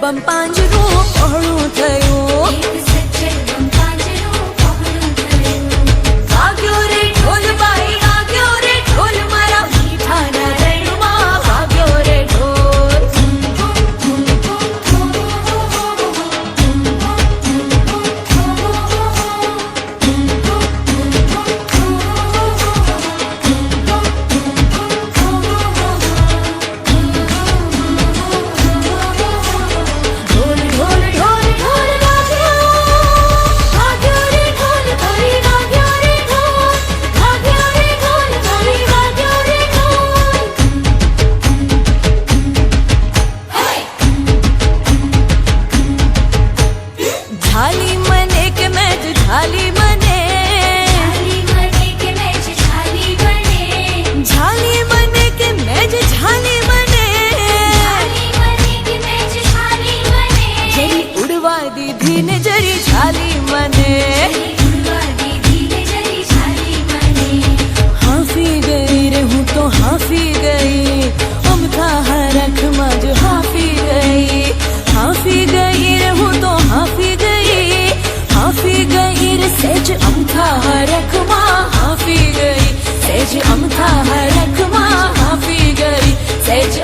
બમ પાંજરું પહોળું થયું વાગ્યો રે ઢોલ બાઈ વાગ્યો રે ઢોલ મારા મીઠાના રણમાં વાગ્યો રે ઢોલ झाली मने के मैं झाली मने झाली मने के मैं झाली मने जरी उड़वा दीधी ने जरी झाली मने हाफी गई रे हूँ तो हाफी गई अमथा हरख मज हाफी गई हाफी गई रे हूँ तो हाफी गई रे सेज अमथा हरखमा हाफी गई सेज अमथा हरखमा हाफी गई सेज